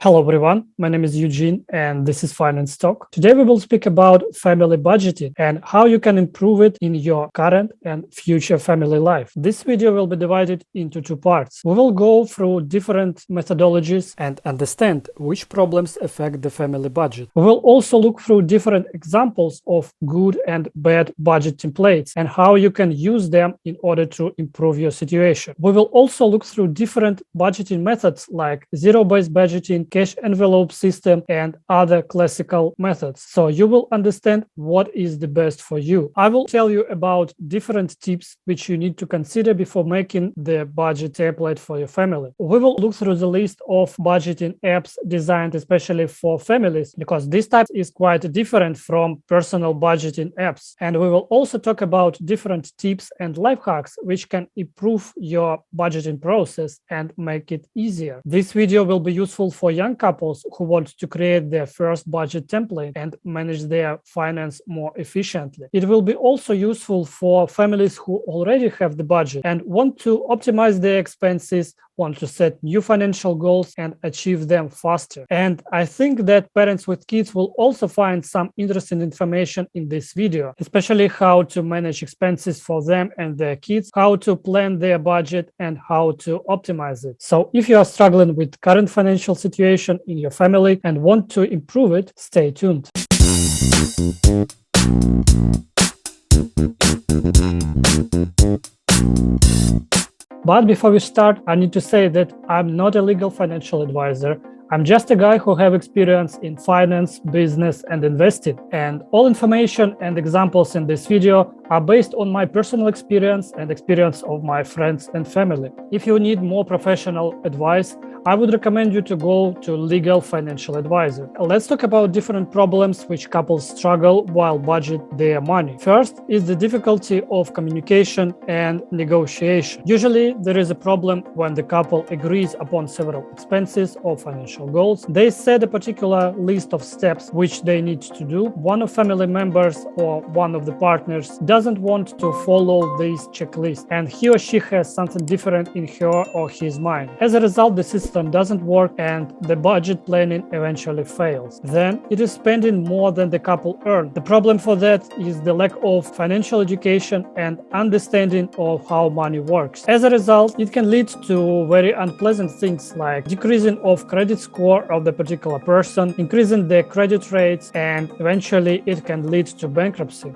Hello everyone, my name is Eugene and this is Finance Talk. Today we will speak about family budgeting and how you can improve it in your current and future family life. This video will be divided into two parts. We will go through different methodologies and understand which problems affect the family budget. We will also look through different examples of good and bad budget templates and how you can use them in order to improve your situation. We will also look through different budgeting methods like zero-based budgeting, cash envelope system, and other classical methods. So you will understand what is the best for you. I will tell you about different tips which you need to consider before making the budget template for your family. We will look through the list of budgeting apps designed especially for families because this type is quite different from personal budgeting apps. And we will also talk about different tips and life hacks which can improve your budgeting process and make it easier. This video will be useful for young couples who want to create their first budget template and manage their finance more efficiently. It will be also useful for families who already have the budget and want to optimize their expenses, want to set new financial goals and achieve them faster. And I think that parents with kids will also find some interesting information in this video, especially how to manage expenses for them and their kids, how to plan their budget and how to optimize it. So if you are struggling with current financial situation in your family and want to improve it, stay tuned. But before we start, I need to say that I'm not a legal financial advisor. I'm just a guy who have experience in finance, business, and investing. And all information and examples in this video are based on my personal experience and experience of my friends and family. If you need more professional advice, I would recommend you to go to legal financial advisor. Let's talk about different problems which couples struggle while budget their money. First is the difficulty of communication and negotiation. Usually there is a problem when the couple agrees upon several expenses or financial goals. They set a particular list of steps which they need to do. One of family members or one of the partners doesn't want to follow this checklist and he or she has something different in her or his mind. As a result, the system doesn't work and the budget planning eventually fails. Then it is spending more than the couple earn. The problem for that is the lack of financial education and understanding of how money works. As a result, it can lead to very unpleasant things like decreasing of credit score of the particular person, increasing their credit rates, and eventually it can lead to bankruptcy.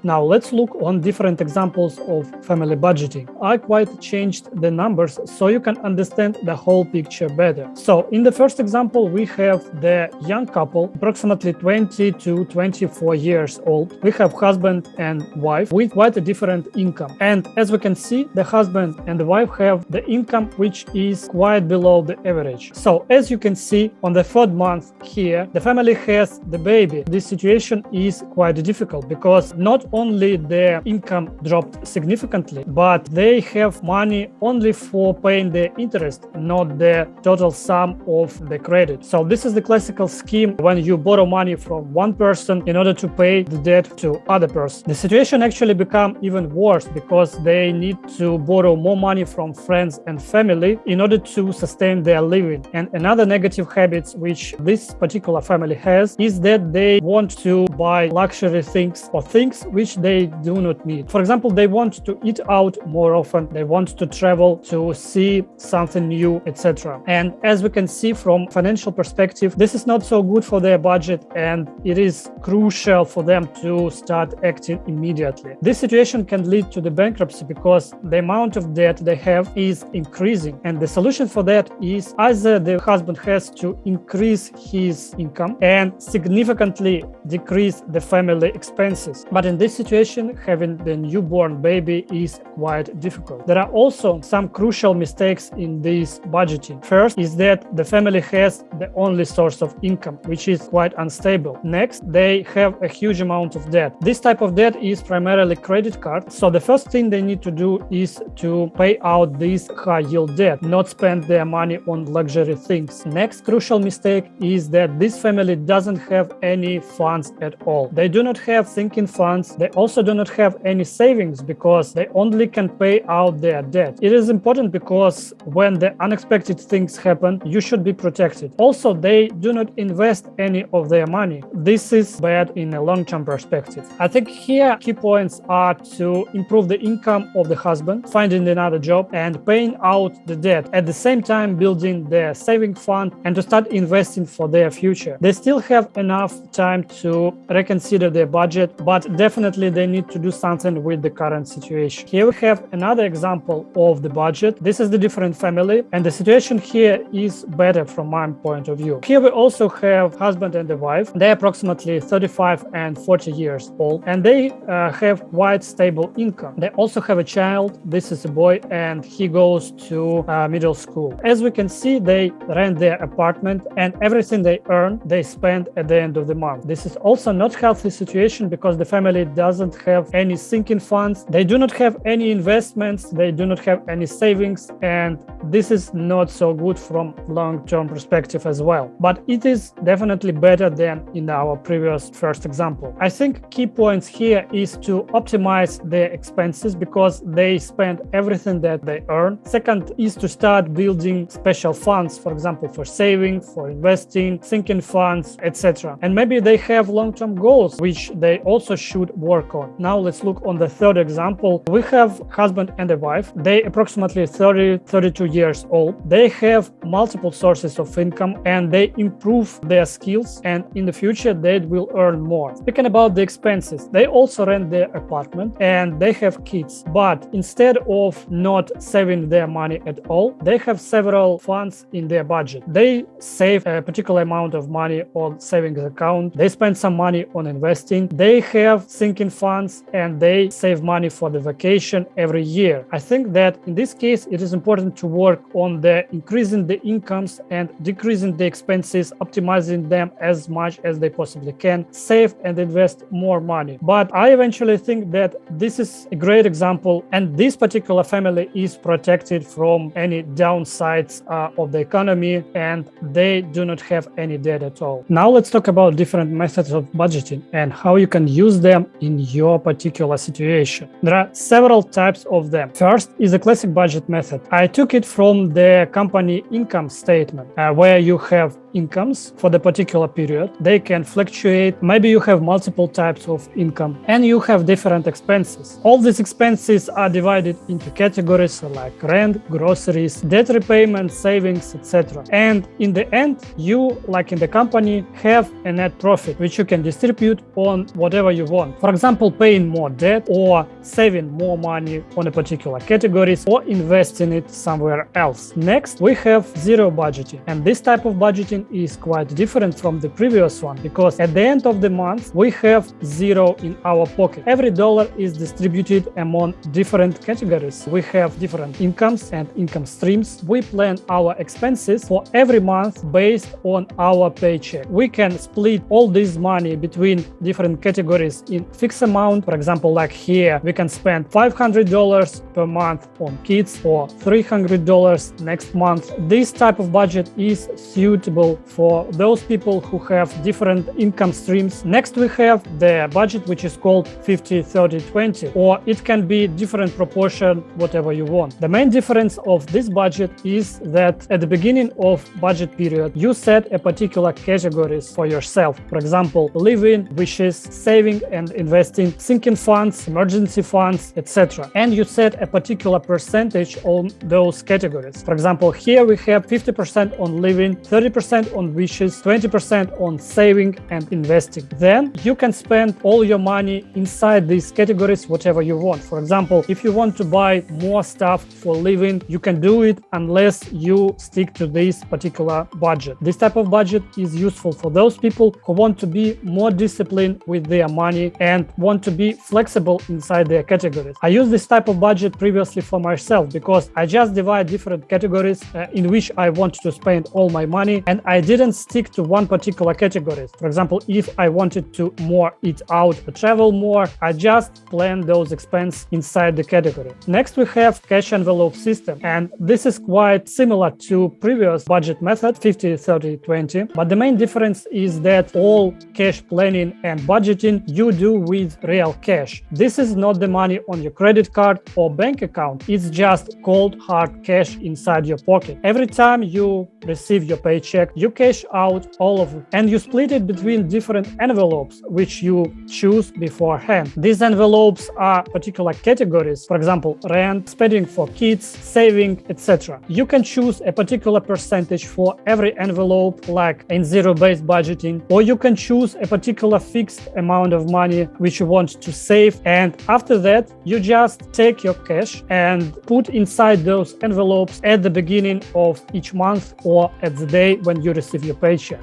Now let's look on different examples of family budgeting. I quite changed the numbers so you can understand the whole picture better. So in the first example, we have the young couple, approximately 20 to 24 years old. We have husband and wife with quite a different income. And as we can see, the husband and the wife have the income which is quite below the average. So as you can see on the third month here, the family has the baby. This situation is quite difficult because not only their income dropped significantly, but they have money only for paying the interest, not the total sum of the credit. So this is the classical scheme when you borrow money from one person in order to pay the debt to other person. The situation actually become even worse because they need to borrow more money from friends and family in order to sustain their living. And another negative habit which this particular family has is that they want to buy luxury things or things which they do not need. For example, they want to eat out more often, they want to travel to see something new, etc. And as we can see from financial perspective, this is not so good for their budget and it is crucial for them to start acting immediately. This situation can lead to the bankruptcy because the amount of debt they have is increasing. And the solution for that is either the husband has to increase his income and significantly decrease the family expenses. But in this situation, having the newborn baby is quite difficult. There are also some crucial mistakes in this budgeting. First is that the family has the only source of income, which is quite unstable. Next, they have a huge amount of debt. This type of debt is primarily credit card. So the first thing they need to do is to pay out this high yield debt, not spend their money on luxury things. Next crucial mistake is that this family doesn't have any funds at all. They do not have sinking funds They also do not have any savings because they only can pay out their debt. It is important because when the unexpected things happen, you should be protected. Also, they do not invest any of their money. This is bad in a long-term perspective. I think here key points are to improve the income of the husband, finding another job and paying out the debt, at the same time building their saving fund and to start investing for their future. They still have enough time to reconsider their budget, but definitely they need to do something with the current situation. Here we have another example of the budget. This is the different family, and the situation here is better from my point of view. Here we also have husband and a wife. They're approximately 35 and 40 years old, and they have quite stable income. They also have a child. This is a boy, and he goes to middle school. As we can see, they rent their apartment, and everything they earn, they spend at the end of the month. This is also not healthy situation because the family doesn't have any sinking funds. They do not have any investments. They do not have any savings, and this is not so good from long-term perspective as well. But it is definitely better than in our previous first example. I think key points here is to optimize their expenses because they spend everything that they earn. Second is to start building special funds, for example, for saving, for investing, sinking funds, etc. And maybe they have long-term goals, which they also should work on. Now let's look on the third example. We have husband and a wife. They approximately 32 years old. They have multiple sources of income and they improve their skills, and in the future they will earn more. Speaking about the expenses, they also rent their apartment and they have kids, but instead of not saving their money at all, they have several funds in their budget. They save a particular amount of money on savings account. They spend some money on investing. They have sinking funds and they save money for the vacation every year. I think that in this case, it is important to work on the increasing the incomes and decreasing the expenses, optimizing them as much as they possibly can, save and invest more money. But I eventually think that this is a great example, and this particular family is protected from any downsides of the economy, and they do not have any debt at all. Now let's talk about different methods of budgeting and how you can use them in your particular situation. There are several types of them. First is a classic budget method. I took it from the company income statement, where you have incomes for the particular period. They can fluctuate. Maybe you have multiple types of income and you have different expenses. All these expenses are divided into categories like rent, groceries, debt repayment, savings, etc. And in the end, you, like in the company, have a net profit, which you can distribute on whatever you want. For example, paying more debt or saving more money on a particular categories or investing it somewhere else. Next, we have zero budgeting. And this type of budgeting is quite different from the previous one because at the end of the month, we have zero in our pocket. Every dollar is distributed among different categories. We have different incomes and income streams. We plan our expenses for every month based on our paycheck. We can split all this money between different categories in fixed amount. For example, like here, we can spend $500 per month on kids or $300 next month. This type of budget is suitable for those people who have different income streams. Next, we have the budget, which is called 50-30-20, or it can be different proportion, whatever you want. The main difference of this budget is that at the beginning of budget period, you set a particular categories for yourself. For example, living, wishes, saving and investing, sinking funds, emergency funds, etc. And you set a particular percentage on those categories. For example, here we have 50% on living, 30% on wishes, 20% on saving and investing. Then you can spend all your money inside these categories, whatever you want. For example, if you want to buy more stuff for living, you can do it unless you stick to this particular budget. This type of budget is useful for those people who want to be more disciplined with their money and want to be flexible inside their categories. I used this type of budget previously for myself because I just divide different categories in which I want to spend all my money, and I didn't stick to one particular category. For example, if I wanted to more eat out or travel more, I just plan those expenses inside the category. Next, we have cash envelope system, and this is quite similar to previous budget method 50-30-20, but the main difference is that all cash planning and budgeting you do with real cash. This is not the money on your credit card or bank account. It's just cold hard cash inside your pocket. Every time you receive your paycheck, you cash out all of it, and you split it between different envelopes which you choose beforehand. These envelopes are particular categories, for example, rent, spending for kids, saving, etc. You can choose a particular percentage for every envelope, like in zero-based budgeting, or you can choose a particular fixed amount of money which you want to save, and after that you just take your cash and put inside those envelopes at the beginning of each month or at the day when you receive your paycheck.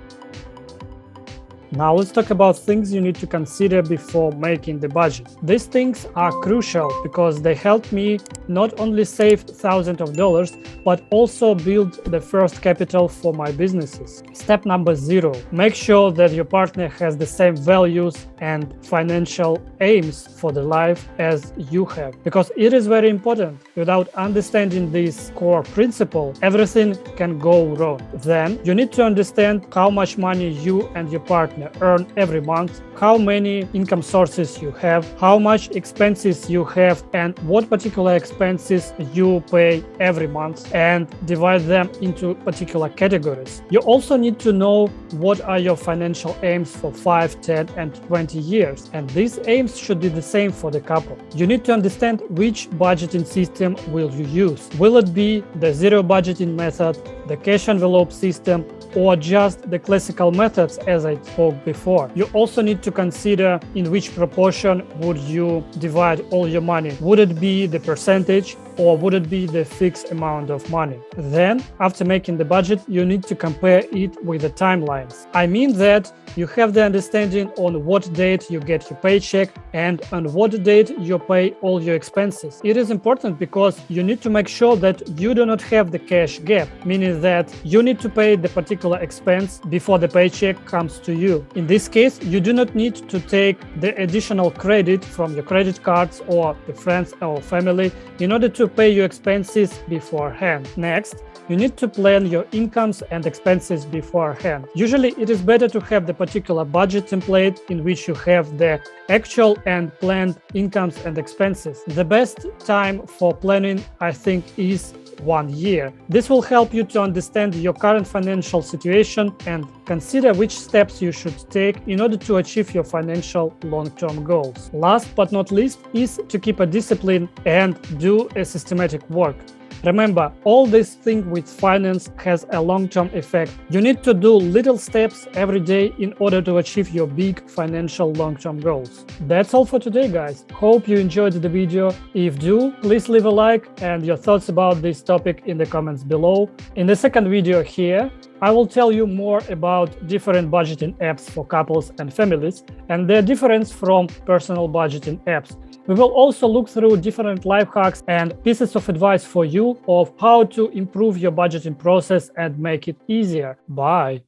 Now let's talk about things you need to consider before making the budget. These things are crucial because they help me not only save thousands of dollars, but also build the first capital for my businesses. Step number 0, make sure that your partner has the same values and financial aims for the life as you have, because it is very important. Without understanding this core principle, everything can go wrong. Then you need to understand how much money you and your partner earn every month, how many income sources you have, how much expenses you have, and what particular expenses you pay every month, and divide them into particular categories. You also need to know what are your financial aims for 5, 10, and 20 years, and these aims should be the same for the couple. You need to understand which budgeting system will you use. Will it be the zero budgeting method, the cash envelope system, or just the classical methods as I spoke before? You also need to consider in which proportion would you divide all your money. Would it be the percentage or would it be the fixed amount of money? Then, after making the budget, you need to compare it with the timelines. I mean that you have the understanding on what date you get your paycheck and on what date you pay all your expenses. It is important because you need to make sure that you do not have the cash gap, meaning that you need to pay the particular expense before the paycheck comes to you. In this case, you do not need to take the additional credit from your credit cards or the friends or family in order to pay your expenses beforehand. Next, you need to plan your incomes and expenses beforehand. Usually, it is better to have the particular budget template in which you have the actual and planned incomes and expenses. The best time for planning, I think, is 1 year. This will help you to understand your current financial situation and consider which steps you should take in order to achieve your financial long-term goals. Last but not least is to keep a discipline and do a systematic work. Remember, all this thing with finance has a long-term effect. You need to do little steps every day in order to achieve your big financial long-term goals. That's all for today, guys. Hope you enjoyed the video. If do, please leave a like and your thoughts about this topic in the comments below. In the second video here, I will tell you more about different budgeting apps for couples and families and their difference from personal budgeting apps. We will also look through different life hacks and pieces of advice for you of how to improve your budgeting process and make it easier. Bye.